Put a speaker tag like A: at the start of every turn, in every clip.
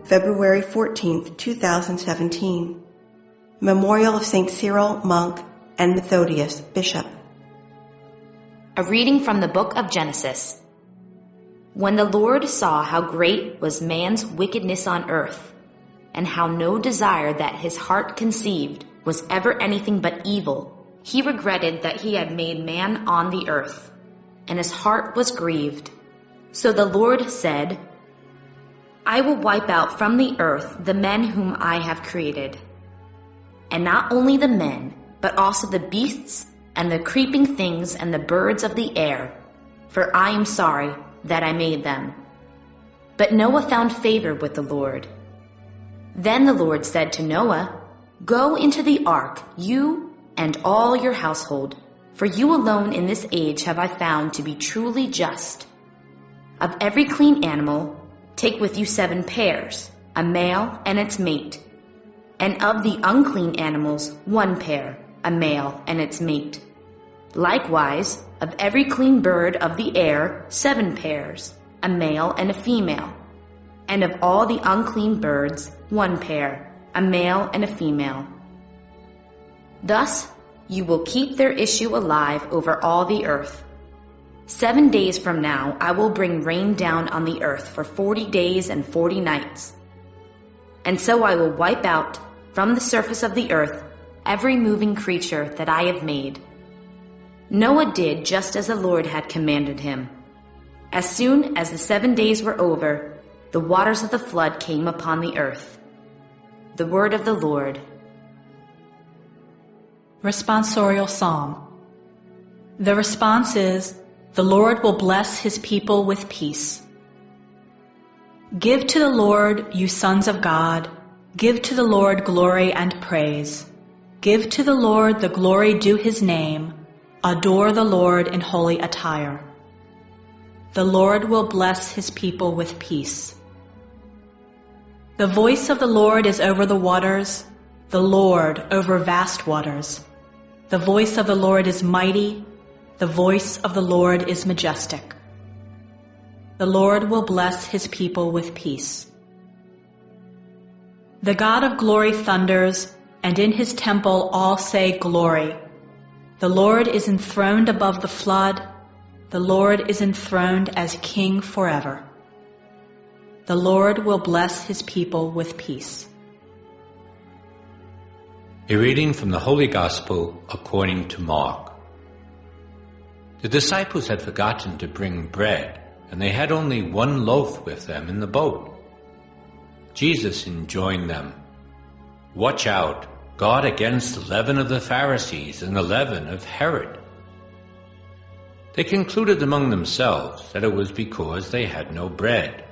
A: February 14, 2017. Memorial of St. Cyril, monk, and Methodius, bishop.
B: A reading from the book of Genesis. When the Lord saw how great was man's wickedness on earth, and how no desire that his heart conceived was ever anything but evil, he regretted that he had made man on the earth, and his heart was grieved. So the Lord said, I will wipe out from the earth the men whom I have created, and not only the men, but also the beasts and the creeping things and the birds of the air, for I am sorry that I made them. But Noah found favor with the Lord. Then the Lord said to Noah, Go into the ark, you and all your household, for you alone in this age have I found to be truly just. Of every clean animal, take with you 7 pairs, a male and its mate. And of the unclean animals, 1 pair, a male and its mate. Likewise, of every clean bird of the air, 7 pairs, a male and a female. And of all the unclean birds, 1 pair, a male and a female. Thus you will keep their issue alive over all the earth. 7 days from now I will bring rain down on the earth for 40 days and 40 nights. And so I will wipe out from the surface of the earth every moving creature that I have made. Noah did just as the Lord had commanded him. As soon as the 7 days were over, the waters of the flood came upon the earth. The word of the Lord.
C: Responsorial Psalm. The response is, the Lord will bless his people with peace. Give to the Lord, you sons of God. Give to the Lord glory and praise. Give to the Lord the glory due his name. Adore the Lord in holy attire. The Lord will bless his people with peace. The voice of the Lord is over the waters, the Lord over vast waters. The voice of the Lord is mighty, the voice of the Lord is majestic. The Lord will bless his people with peace. The God of glory thunders, and in his temple all say glory. The Lord is enthroned above the flood. The Lord is enthroned as King forever. The Lord will bless his people with peace.
D: A reading from the Holy Gospel according to Mark. The disciples had forgotten to bring bread, and they had only 1 loaf with them in the boat. Jesus enjoined them, Watch out, guard against the leaven of the Pharisees and the leaven of Herod. They concluded among themselves that it was because they had no bread.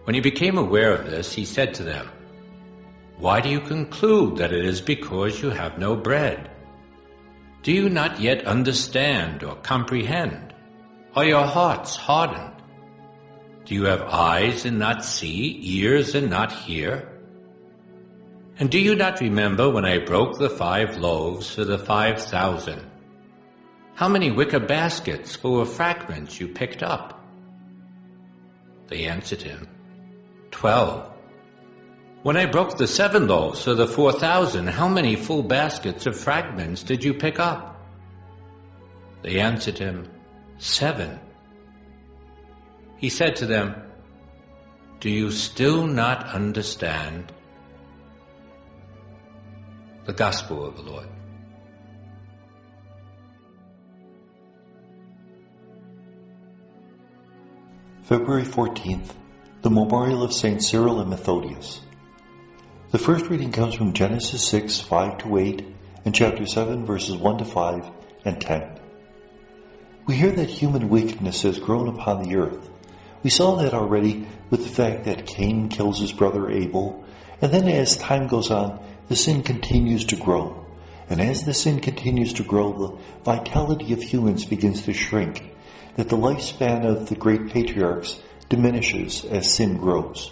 D: When he became aware of this, he said to them, Why do you conclude that it is because you have no bread? Do you not yet understand or comprehend? Are your hearts hardened? Do you have eyes and not see, ears and not hear? And do you not remember when I broke the 5 loaves for the 5,000? How many wicker baskets full of fragments you picked up? They answered him, 12. When I broke the 7 loaves for the 4,000, how many full baskets of fragments did you pick up? They answered him, 7. He said to them, Do you still not understand? The Gospel of the Lord.
E: February 14th, the Memorial of St. Cyril and Methodius. The first reading comes from Genesis 6, 5-8, and chapter 7, verses 1-5 and 10. We hear that human wickedness has grown upon the earth. We saw that already with the fact that Cain kills his brother Abel, and then as time goes on, the sin continues to grow. And as the sin continues to grow, the vitality of humans begins to shrink, that the lifespan of the great patriarchs diminishes as sin grows.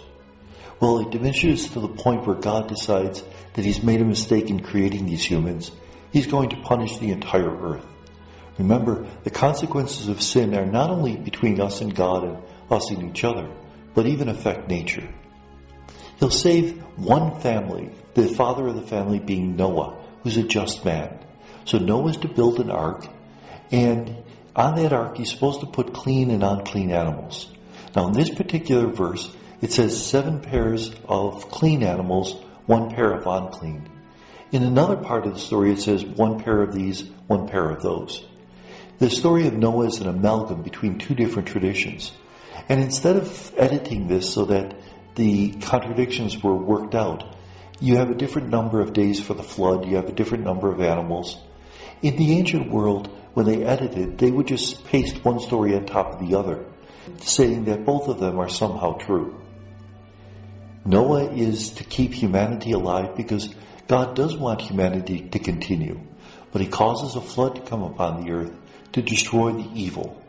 E: Well, it diminishes to the point where God decides that he's made a mistake in creating these humans. He's going to punish the entire earth. Remember, the consequences of sin are not only between us and God and us and each other, but even affect nature. He'll save one family, the father of the family being Noah, who's a just man. So Noah's to build an ark, and on that ark he's supposed to put clean and unclean animals. Now in this particular verse, it says 7 pairs of clean animals, 1 pair of unclean. In another part of the story, it says 1 pair of these, 1 pair of those. The story of Noah is an amalgam between 2 different traditions. And instead of editing this so that the contradictions were worked out, you have a different number of days for the flood, you have a different number of animals. In the ancient world, when they edited, they would just paste one story on top of the other, saying that both of them are somehow true. Noah is to keep humanity alive because God does want humanity to continue, but he causes a flood to come upon the earth to destroy the evil.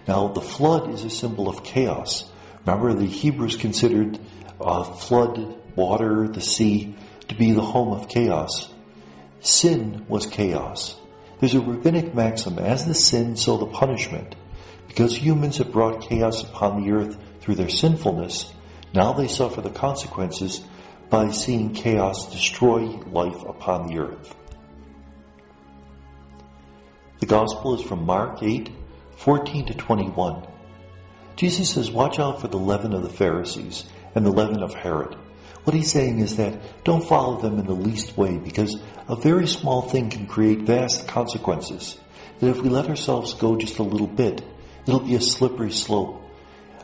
E: Now, the flood is a symbol of chaos. Remember, the Hebrews considered flood, water, the sea, to be the home of chaos. Sin was chaos. There's a rabbinic maxim, as the sin, so the punishment. Because humans have brought chaos upon the earth through their sinfulness, now they suffer the consequences by seeing chaos destroy life upon the earth. The Gospel is from Mark 8:14-21. Jesus says, watch out for the leaven of the Pharisees and the leaven of Herod. What he's saying is that don't follow them in the least way, because a very small thing can create vast consequences. That if we let ourselves go just a little bit, it'll be a slippery slope.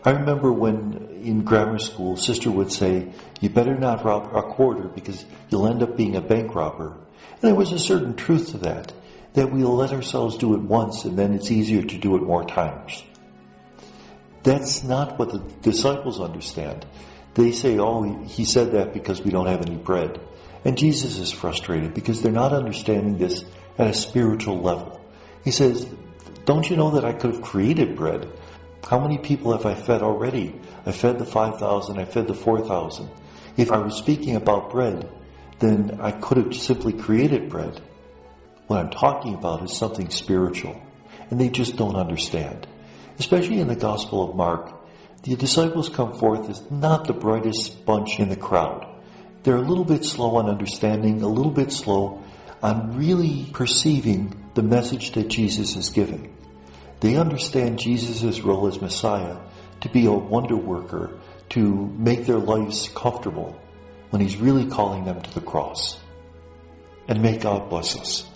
E: I remember when in grammar school, sister would say, you better not rob a quarter because you'll end up being a bank robber. And there was a certain truth to that we'll let ourselves do it once and then it's easier to do it more times. That's not what the disciples understand. They say, oh, he said that because we don't have any bread. And Jesus is frustrated because they're not understanding this at a spiritual level. He says, don't you know that I could have created bread? How many people have I fed already? I fed the 5,000, I fed the 4,000. If I was speaking about bread, then I could have simply created bread. What I'm talking about is something spiritual, and they just don't understand. Especially in the Gospel of Mark, the disciples come forth as not the brightest bunch in the crowd. They're a little bit slow on understanding, a little bit slow on really perceiving the message that Jesus is giving. They understand Jesus' role as Messiah to be a wonder worker, to make their lives comfortable, when he's really calling them to the cross. And may God bless us.